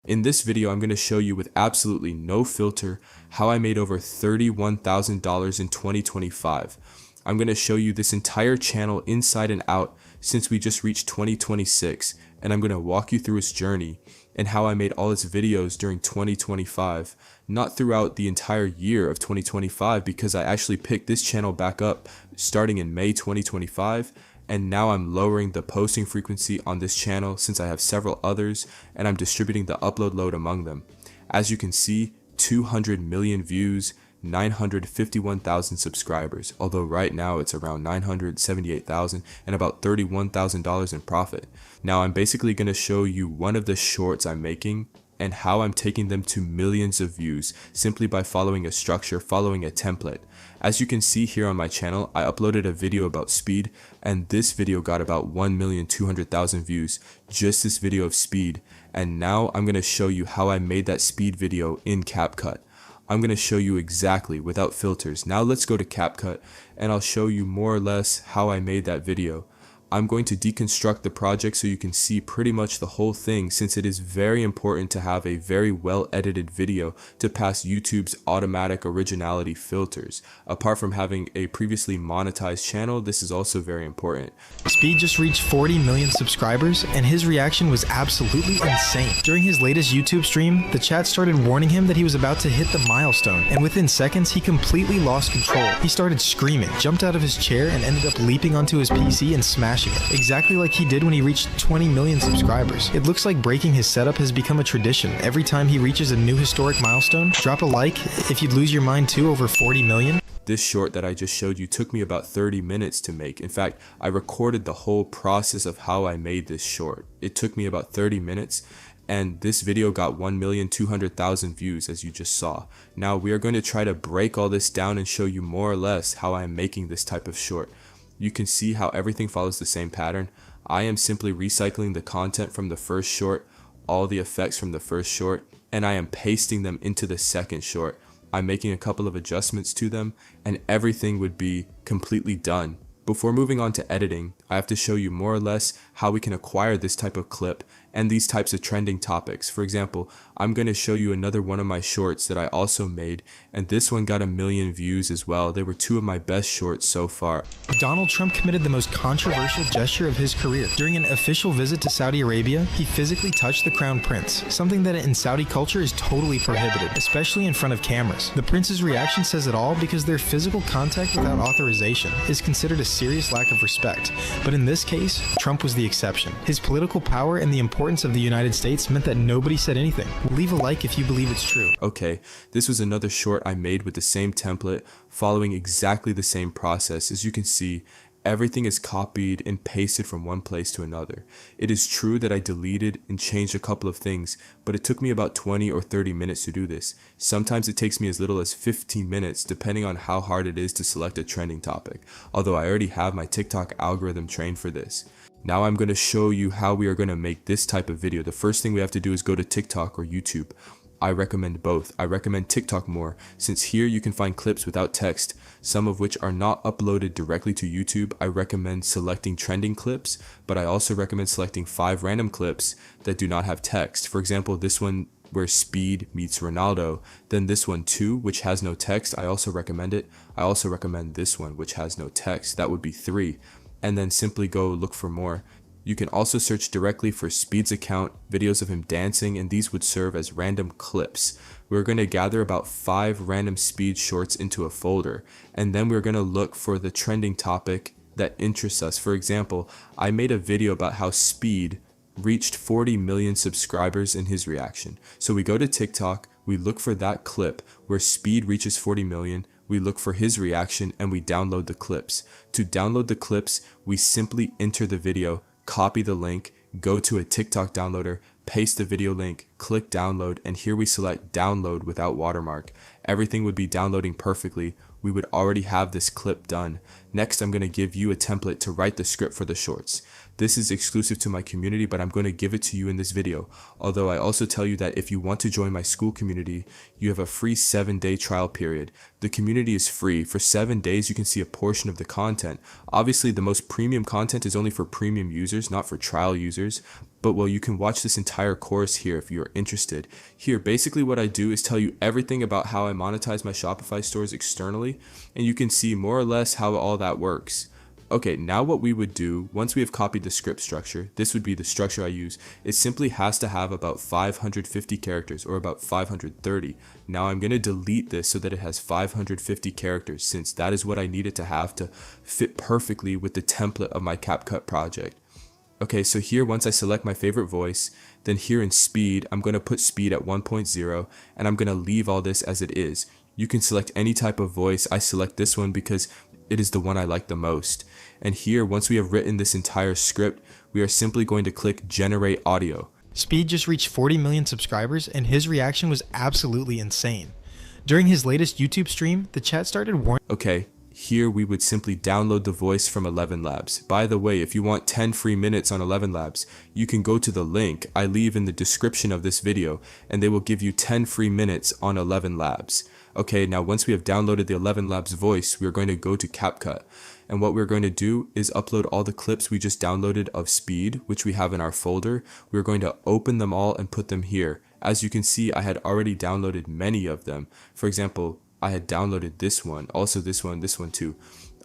In this video, I'm going to show you with absolutely no filter how I made over $31,000 in 2025. I'm going to show you this entire channel inside and out since we just reached 2026, and I'm going to walk you through its journey and how I made all its videos during 2025, not throughout the entire year of 2025, because I actually picked this channel back up starting in May 2025. And now I'm lowering the posting frequency on this channel since I have several others, and I'm distributing the upload load among them. As you can see, 200 million views, 951,000 subscribers, although right now it's around 978,000 and about $31,000 in profit. Now I'm basically going to show you one of the shorts I'm making and how I'm taking them to millions of views simply by following a structure, following a template. As you can see here on my channel, I uploaded a video about speed, and this video got about 1,200,000 views, just this video of speed. And now I'm going to show you how I made that speed video in CapCut. I'm going to show you exactly without filters. Now let's go to CapCut and I'll show you more or less how I made that video. I'm going to deconstruct the project so you can see pretty much the whole thing, since it is very important to have a very well edited video to pass YouTube's automatic originality filters. Apart from having a previously monetized channel, this is also very important. Speed just reached 40 million subscribers, and his reaction was absolutely insane. During his latest YouTube stream, the chat started warning him that he was about to hit the milestone, and within seconds he completely lost control. He started screaming, jumped out of his chair, and ended up leaping onto his PC and smashing it, exactly like he did when he reached 20 million subscribers. It looks like breaking his setup has become a tradition. Every time he reaches a new historic milestone, drop a like if you'd lose your mind too over 40 million. This short that I just showed you took me about 30 minutes to make. In fact, I recorded the whole process of how I made this short. It took me about 30 minutes, and this video got 1,200,000 views, as you just saw. Now we are going to try to break all this down and show you more or less how I'm making this type of short. You can see how everything follows the same pattern. I am simply recycling the content from the first short, all the effects from the first short, and I am pasting them into the second short. I'm making a couple of adjustments to them, and everything would be completely done. Before moving on to editing, I have to show you more or less how we can acquire this type of clip and these types of trending topics. For example, I'm going to show you another one of my shorts that I also made, and this one got 1 million views as well. They were two of my best shorts so far. Donald Trump committed the most controversial gesture of his career. During an official visit to Saudi Arabia, he physically touched the crown prince, something that in Saudi culture is totally prohibited, especially in front of cameras. The prince's reaction says it all because their physical contact without authorization is considered a serious lack of respect. But in this case, Trump was the exception. His political power and the importance of the United States meant that nobody said anything. Leave a like if you believe it's true. Okay, this was another short I made with the same template, following exactly the same process. As you can see, everything is copied and pasted from one place to another. It is true that I deleted and changed a couple of things, but it took me about 20 or 30 minutes to do this. Sometimes it takes me as little as 15 minutes, depending on how hard it is to select a trending topic, although I already have my TikTok algorithm trained for this. Now I'm going to show you how we are going to make this type of video. The first thing we have to do is go to TikTok or YouTube. I recommend both. I recommend TikTok more, since here you can find clips without text, some of which are not uploaded directly to YouTube. I recommend selecting trending clips, but I also recommend selecting 5 random clips that do not have text. For example, this one where Speed meets Ronaldo, then this one too, which has no text. I also recommend it. I also recommend this one, which has no text. That would be 3. And then simply go look for more. You can also search directly for Speed's account, videos of him dancing, and these would serve as random clips. We're going to gather about 5 random Speed shorts into a folder, and then we're going to look for the trending topic that interests us. For example, I made a video about how Speed reached 40 million subscribers in his reaction. So we go to TikTok, we look for that clip where Speed reaches 40 million, we look for his reaction, and we download the clips. To download the clips, we simply enter the video, copy the link, go to a TikTok downloader, paste the video link, click download, and here we select download without watermark. Everything would be downloading perfectly. We would already have this clip done. Next, I'm going to give you a template to write the script for the shorts. This is exclusive to my community, but I'm going to give it to you in this video. Although I also tell you that if you want to join my school community, you have a free 7-day trial period. The community is free. For 7 days, you can see a portion of the content. Obviously, the most premium content is only for premium users, not for trial users. but well, you can watch this entire course here if you're interested. Here, basically what I do is tell you everything about how I monetize my Shopify stores externally, and you can see more or less how all that works. Okay, now what we would do, once we have copied the script structure, this would be the structure I use, it simply has to have about 550 characters, or about 530. Now I'm going to delete this so that it has 550 characters, since that is what I need it to have to fit perfectly with the template of my CapCut project. Okay, so here once I select my favorite voice, then here in speed, I'm going to put speed at 1.0, and I'm going to leave all this as it is. You can select any type of voice. I select this one because it is the one I like the most. And here, once we have written this entire script, we are simply going to click generate audio. Speed just reached 40 million subscribers, and his reaction was absolutely insane. During his latest YouTube stream, the chat started warning. Okay, here we would simply download the voice from 11 Labs. By the way, if you want 10 free minutes on 11 Labs, you can go to the link I leave in the description of this video, and they will give you 10 free minutes on 11 Labs. Okay, now once we have downloaded the 11 Labs voice, we are going to go to CapCut. And what we're going to do is upload all the clips we just downloaded of Speed, which we have in our folder. We're going to open them all and put them here. As you can see, I had already downloaded many of them. For example, I had downloaded this one, also this one too.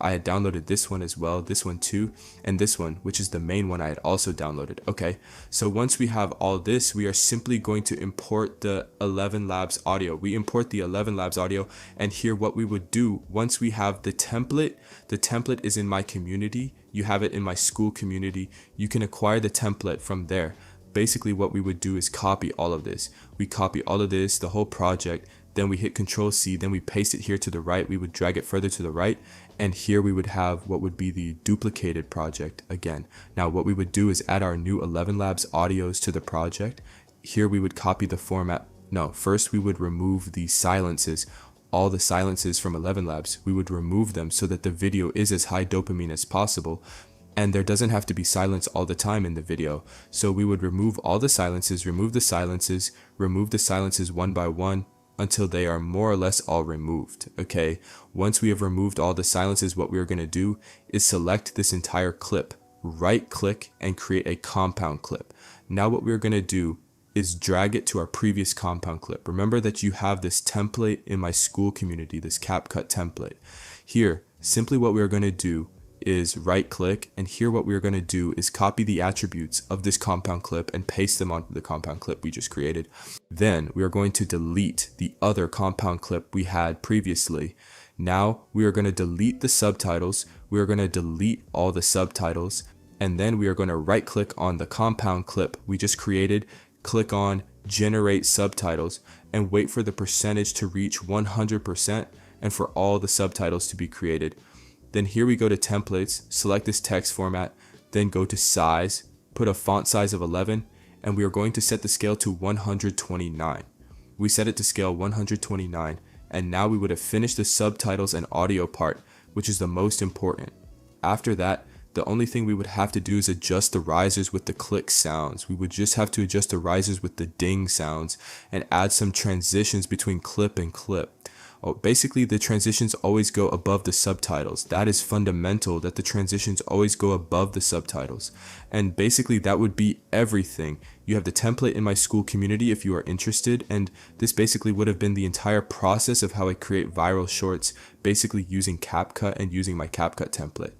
I had downloaded this one as well, this one too, and this one, which is the main one I had also downloaded. Okay, so once we have all this, we are simply going to import the 11 Labs audio. We import the 11 Labs audio, and here what we would do, once we have the template is in my community, you have it in my school community, you can acquire the template from there. Basically what we would do is copy all of this. We copy all of this, the whole project, then we hit Control C, then we paste it here to the right, we would drag it further to the right, and here we would have what would be the duplicated project again. Now what we would do is add our new 11 Labs audios to the project. Here we would copy the format. No, first we would remove the silences, all the silences from 11 Labs. We would remove them so that the video is as high dopamine as possible, and there doesn't have to be silence all the time in the video. So we would remove all the silences, remove the silences one by one, until they are more or less all removed. Okay, once we have removed all the silences, what we are going to do is select this entire clip, right click, and create a compound clip. Now what we're going to do is drag it to our previous compound clip. Remember that you have this template in my school community, this CapCut template. Here, simply what we're going to do is right click, and here what we're going to do is copy the attributes of this compound clip and paste them onto the compound clip we just created. Then we are going to delete the other compound clip we had previously. Now we are going to delete the subtitles, we are going to delete all the subtitles, and then we are going to right click on the compound clip we just created, click on generate subtitles, and wait for the percentage to reach 100% and for all the subtitles to be created. Then here we go to templates, select this text format, then go to size, put a font size of 11, and we are going to set the scale to 129. We set it to scale 129, and now we would have finished the subtitles and audio part, which is the most important. After that, the only thing we would have to do is adjust the risers with the click sounds. We would just have to adjust the risers with the ding sounds and add some transitions between clip and clip. Basically, the transitions always go above the subtitles. That is fundamental, that the transitions always go above the subtitles. And basically, that would be everything. You have the template in my school community if you are interested, and this basically would have been the entire process of how I create viral shorts, basically using CapCut and using my CapCut template.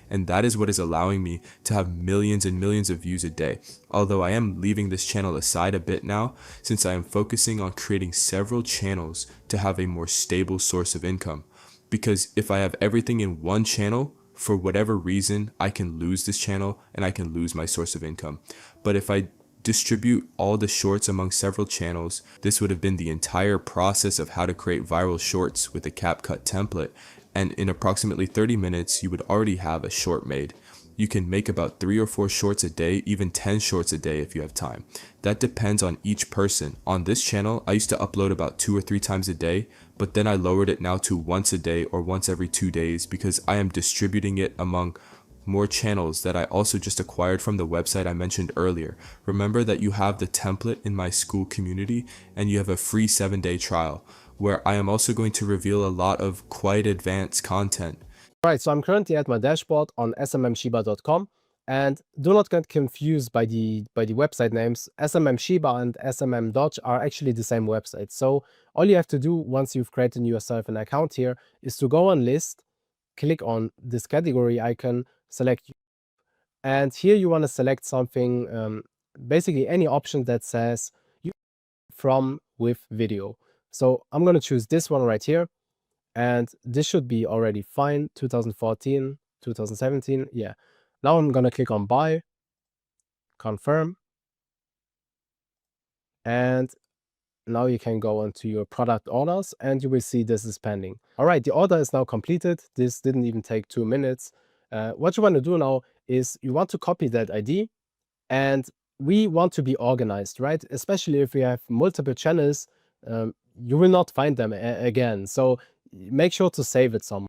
And that is what is allowing me to have millions and millions of views a day. Although I am leaving this channel aside a bit now, since I am focusing on creating several channels to have a more stable source of income. Because if I have everything in one channel, for whatever reason, I can lose this channel and I can lose my source of income. But if I distribute all the shorts among several channels, this would have been the entire process of how to create viral shorts with a CapCut template, and in approximately 30 minutes you would already have a short made. You can make about 3 or 4 shorts a day, even 10 shorts a day if you have time. That depends on each person. On this channel, I used to upload about 2 or 3 times a day, but then I lowered it now to once a day or once every 2 days because I am distributing it among more channels that I also just acquired from the website I mentioned earlier. Remember that you have the template in my school community and you have a free 7-day trial where I am also going to reveal a lot of quite advanced content. Right, so I'm currently at my dashboard on smmshiba.com, And do not get confused by the website names. SMM Shiba and SMM Dodge are actually the same website. So all you have to do once you've created yourself an account here is to go on list, click on this category icon, select, and here you want to select something, basically any option that says from with video. So I'm going to choose this one right here, and this should be already fine. 2014, 2017, yeah. Now I'm going to click on buy, confirm, and now you can go onto your product orders and you will see this is pending. All right, the order is now completed. This didn't even take 2 minutes. What you want to do now is you want to copy that ID, and we want to be organized, right? Especially if we have multiple channels, you will not find them again. So make sure to save it somewhere.